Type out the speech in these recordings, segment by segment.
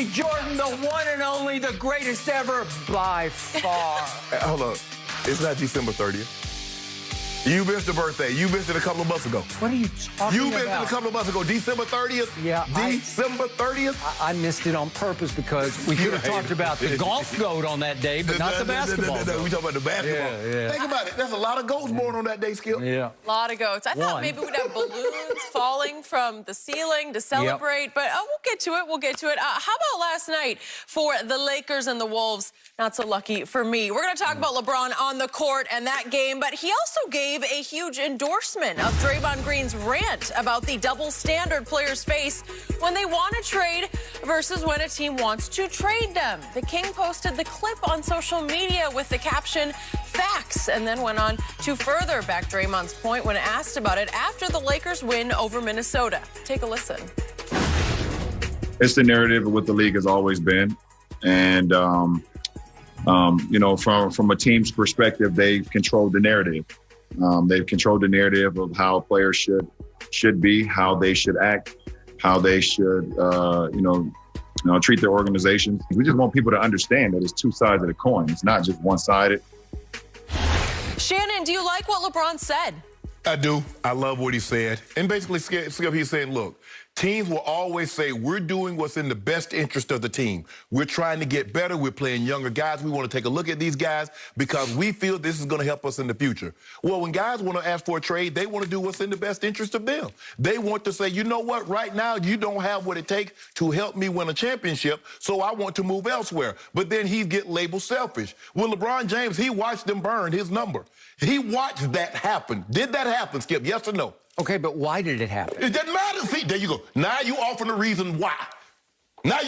Jordan, the one and only, the greatest ever by far. Hold up. It's not December 30th. You missed the birthday. You missed it a couple of months ago. What are you talking about? You missed it a couple of months ago. December 30th? Yeah. December 30th? I missed it on purpose because we could have talked about the golf goat on that day, but not the basketball. We talking about the basketball. Yeah. Think about it. There's a lot of goats born on that day, Skip. Yeah. A lot of goats. I thought maybe we'd have balloons falling from the ceiling to celebrate, but we'll get to it. We'll get to it. How about last night for the Lakers and the Wolves? Not so lucky for me. We're going to talk about LeBron on the court and that game, but he also gave a huge endorsement of Draymond Green's rant about the double standard players face when they want to trade versus when a team wants to trade them. The King posted the clip on social media with the caption, "Facts," and then went on to further back Draymond's point when asked about it after the Lakers win over Minnesota. Take a listen. It's the narrative of what the league has always been. And, you know, from a team's perspective, they've controlled the narrative. They've controlled the narrative of how players should be, how they should act, how they should, treat their organizations. We just want people to understand that it's two sides of the coin. It's not just one-sided. Shannon, do you like what LeBron said? I do. I love what he said. And basically, Skip, he's saying, look, teams will always say, we're doing what's in the best interest of the team. We're trying to get better. We're playing younger guys. We want to take a look at these guys because we feel this is going to help us in the future. Well, when guys want to ask for a trade, they want to do what's in the best interest of them. They want to say, you know what, right now you don't have what it takes to help me win a championship, so I want to move elsewhere. But then he get labeled selfish. Well, LeBron James, he watched them burn his number. He watched that happen. Did that happen, Skip? Yes or no? Okay, but why did it happen? It doesn't matter. See, there you go. Now you offering the reason why. Why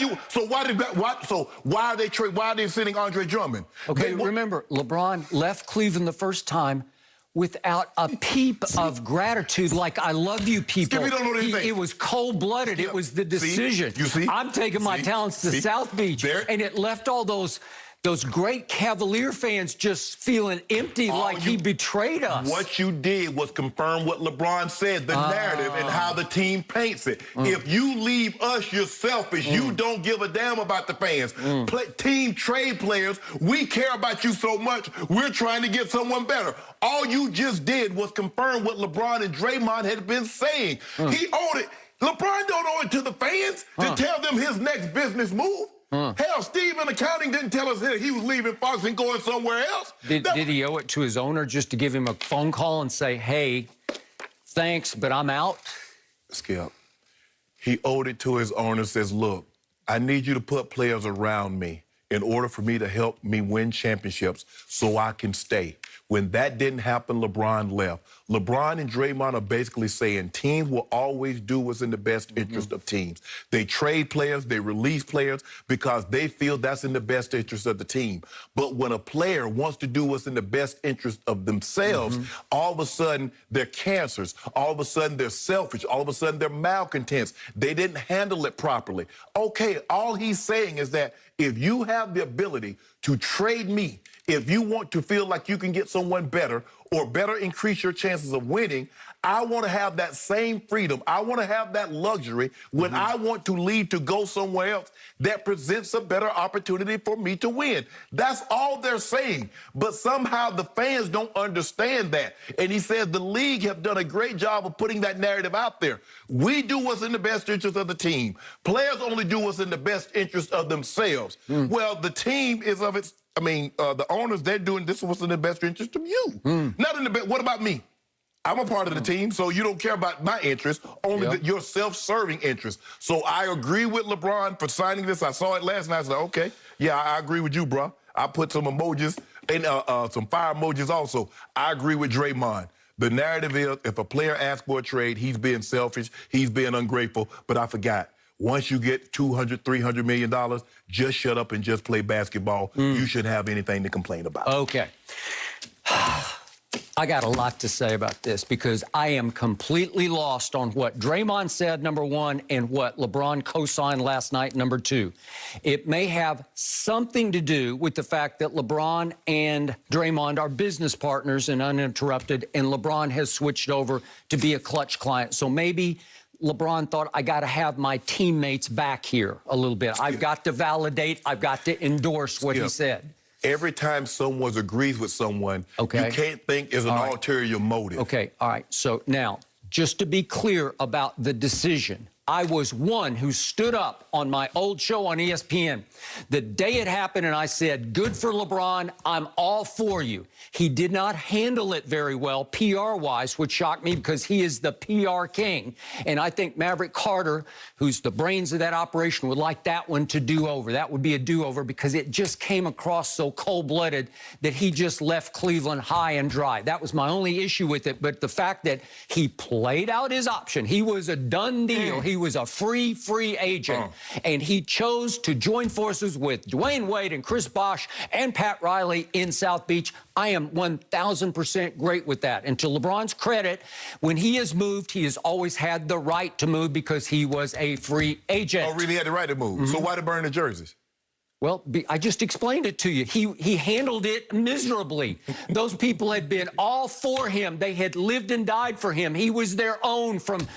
are they sending Andre Drummond? Okay, remember, LeBron left Cleveland the first time without a peep of gratitude, like, I love you people. Skip, you don't know anything. It was cold-blooded. It was the decision. You see? I'm taking my talents to South Beach, and it left all those great Cavalier fans just feeling empty, like he betrayed us. What you did was confirm what LeBron said, the narrative and how the team paints it. If you leave us, you're selfish. You don't give a damn about the fans. Team trade players, we care about you so much, we're trying to get someone better. All you just did was confirm what LeBron and Draymond had been saying. He owed it. LeBron don't owe it to the fans to tell them his next business move. Hell, Steve in accounting didn't tell us that he was leaving Fox and going somewhere else. Did he owe it to his owner just to give him a phone call and say, hey, thanks, but I'm out? Skip, he owed it to his owner, says, look, I need you to put players around me in order for me to help me win championships so I can stay. When that didn't happen, LeBron left. LeBron and Draymond are basically saying teams will always do what's in the best interest of teams. They trade players, they release players because they feel that's in the best interest of the team. But when a player wants to do what's in the best interest of themselves, all of a sudden they're cancers. All of a sudden they're selfish. All of a sudden they're malcontents. They didn't handle it properly. Okay, all he's saying is that if you have the ability to trade me, if you want to feel like you can get someone better or better increase your chances of winning, I want to have that same freedom. I want to have that luxury when I want to leave to go somewhere else that presents a better opportunity for me to win. That's all they're saying. But somehow the fans don't understand that. And he says the league have done a great job of putting that narrative out there. We do what's in the best interest of the team. Players only do what's in the best interest of themselves. Well, the team is of its... the owners, they're doing this what's in the best interest of you. Not in the best. What about me? I'm a part of the team, so you don't care about my interests, only your self-serving interests. So I agree with LeBron for signing this. I saw it last night. I said, okay, yeah, I agree with you, bro. I put some emojis and some fire emojis also. I agree with Draymond. The narrative is if a player asks for a trade, he's being selfish, he's being ungrateful, but I forgot. Once you get $200, $300 million, just shut up and just play basketball. You shouldn't have anything to complain about. Okay. I got a lot to say about this because I am completely lost on what Draymond said, number one, and what LeBron co-signed last night, number two. It may have something to do with the fact that LeBron and Draymond are business partners in Uninterrupted, and LeBron has switched over to be a Clutch client. So maybe LeBron thought, I got to have my teammates back here a little bit. I've got to validate. I've got to endorse what he said. Every time someone agrees with someone, you can't think there's an ulterior motive. Okay, all right. So now, just to be clear about the decision, I was one who stood up on my old show on ESPN the day it happened, and I said, good for LeBron, I'm all for you. He did not handle it very well, PR-wise, which shocked me because he is the PR king. And I think Maverick Carter, who's the brains of that operation, would like that one to do over. That would be a do-over because it just came across so cold-blooded that he just left Cleveland high and dry. That was my only issue with it. But the fact that he played out his option, he was a done deal. He was a free agent, and he chose to join forces with Dwayne Wade and Chris Bosh and Pat Riley in South Beach. I am 1,000% great with that. And to LeBron's credit, when he has moved, he has always had the right to move because he was a free agent. Oh, really had the right to move. So why to burn the jerseys? Well, I just explained it to you. He handled it miserably. Those people had been all for him. They had lived and died for him. He was their own from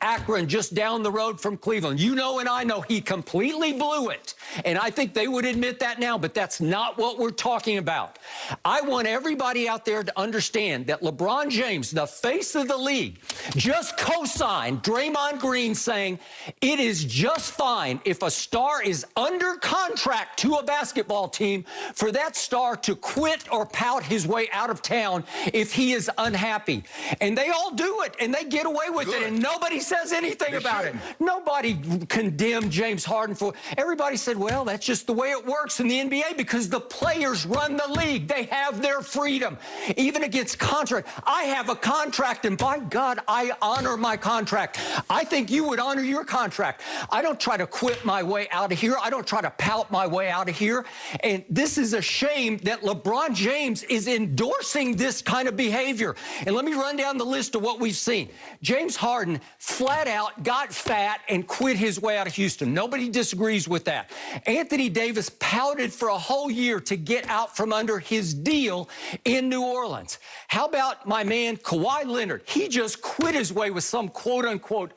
Akron, just down the road from Cleveland. You know and I know he completely blew it. And I think they would admit that now, but that's not what we're talking about. I want everybody out there to understand that LeBron James, the face of the league, just co-signed Draymond Green saying it is just fine if a star is under contract to a basketball team for that star to quit or pout his way out of town if he is unhappy. And they all do it, and they get away with it, and nobody says anything about it. Nobody condemned James Harden for everybody said, well, that's just the way it works in the NBA because the players run the league. They have their freedom, even against contract. I have a contract, and by God, I honor my contract. I think you would honor your contract. I don't try to quit my way out of here. I don't try to pout my way out of here. And this is a shame that LeBron James is endorsing this kind of behavior. And let me run down the list of what we've seen. James Harden flat out got fat and quit his way out of Houston. Nobody disagrees with that. Anthony Davis pouted for a whole year to get out from under his deal in New Orleans. How about my man Kawhi Leonard? He just quit his way with some quote-unquote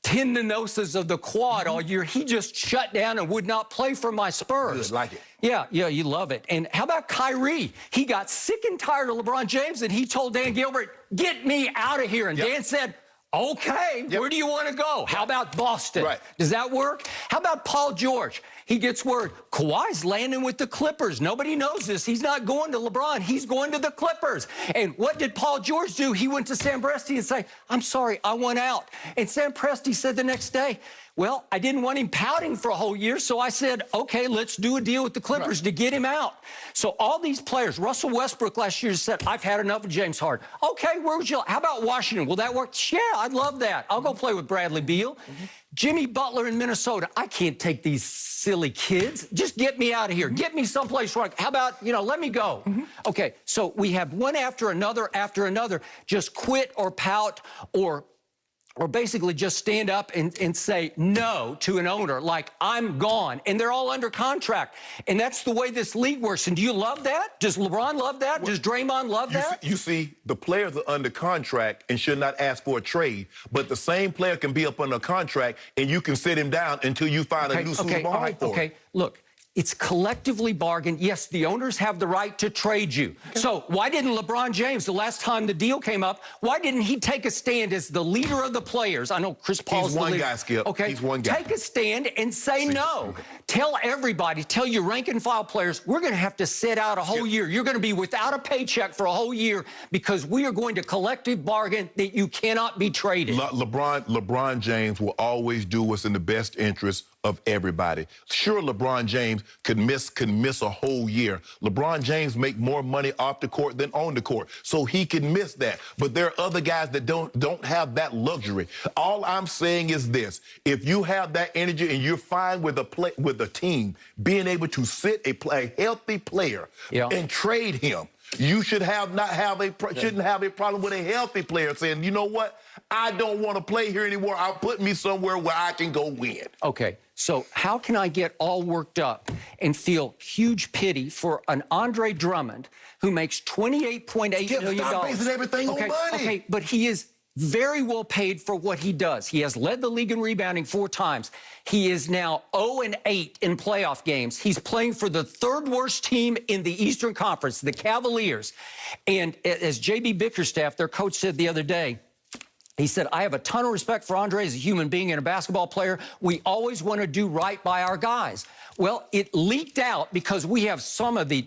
tendinosis of the quad all year. He just shut down and would not play for my Spurs. Good, like it. Yeah, you love it. And how about Kyrie? He got sick and tired of LeBron James, and he told Dan Gilbert, get me out of here. And Dan said, okay, where do you want to go? How about Boston? Does that work? How about Paul George? He gets word, Kawhi's landing with the Clippers. Nobody knows this. He's not going to LeBron. He's going to the Clippers. And what did Paul George do? He went to Sam Presti and say, I'm sorry, I want out. And Sam Presti said the next day, well, I didn't want him pouting for a whole year, so I said, okay, let's do a deal with the Clippers to get him out. So all these players, Russell Westbrook last year said, I've had enough of James Harden. Okay, where would you, how about Washington? Will that work? Yeah, I'd love that. I'll go play with Bradley Beal. Jimmy Butler in Minnesota. I can't take these silly kids. Just get me out of here. Get me someplace where how about, let me go. Okay, so we have one after another, just quit or pout or basically just stand up and say no to an owner, like, I'm gone. And they're all under contract. And that's the way this league works. And do you love that? Does LeBron love that? Does Draymond love that? You see, the players are under contract and should not ask for a trade. But the same player can be up under contract, and you can sit him down until you find a new suitable home for him. Okay, look. It's collectively bargained. Yes, the owners have the right to trade you. So why didn't LeBron James, the last time the deal came up, why didn't he take a stand as the leader of the players? I know Chris Paul's the leader. He's one guy, Skip. Okay, he's one guy. Take a stand and say no. Tell everybody, tell your rank and file players, we're going to have to sit out a whole year. You're going to be without a paycheck for a whole year because we are going to collective bargain that you cannot be traded. LeBron James will always do what's in the best interest of everybody. Sure, LeBron James could miss a whole year. LeBron James make more money off the court than on the court, so he can miss that. But there are other guys that don't have that luxury. All I'm saying is this: if you have that energy and you're fine with a team being able to sit a healthy player and trade him, you should shouldn't have a problem with a healthy player saying, you know what, I don't want to play here anymore. I'll put me somewhere where I can go win. Okay, so how can I get all worked up and feel huge pity for an Andre Drummond who makes $28.8 million? Stop basing everything on money. Okay, but he is very well paid for what he does. He has led the league in rebounding 4 times. He is now 0-8 in playoff games. He's playing for the 3rd worst team in the Eastern Conference, the Cavaliers. And as J.B. Bickerstaff, their coach, said the other day, he said, I have a ton of respect for Andre as a human being and a basketball player. We always want to do right by our guys. Well, it leaked out because we have some of the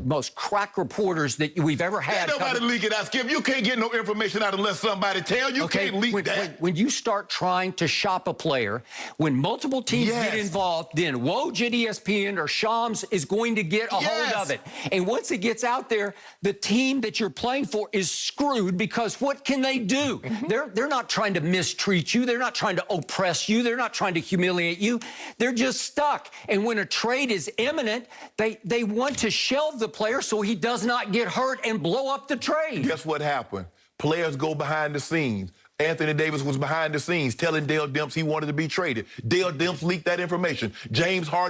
most crack reporters that we've ever had. Ain't nobody leak it out, Skip. You can't get no information out unless somebody tell you. Okay, can't leak that. When you start trying to shop a player, when multiple teams get involved, then Woj at ESPN or Shams is going to get a hold of it. And once it gets out there, the team that you're playing for is screwed because what can they do? They're not trying to mistreat you. They're not trying to oppress you. They're not trying to humiliate you. They're just stuck. And when a trade is imminent, they want to shelve the player so he does not get hurt and blow up the trade. Guess what happened? Players go behind the scenes. Anthony Davis was behind the scenes telling Dale Demps he wanted to be traded. Dale Demps leaked that information. James Harden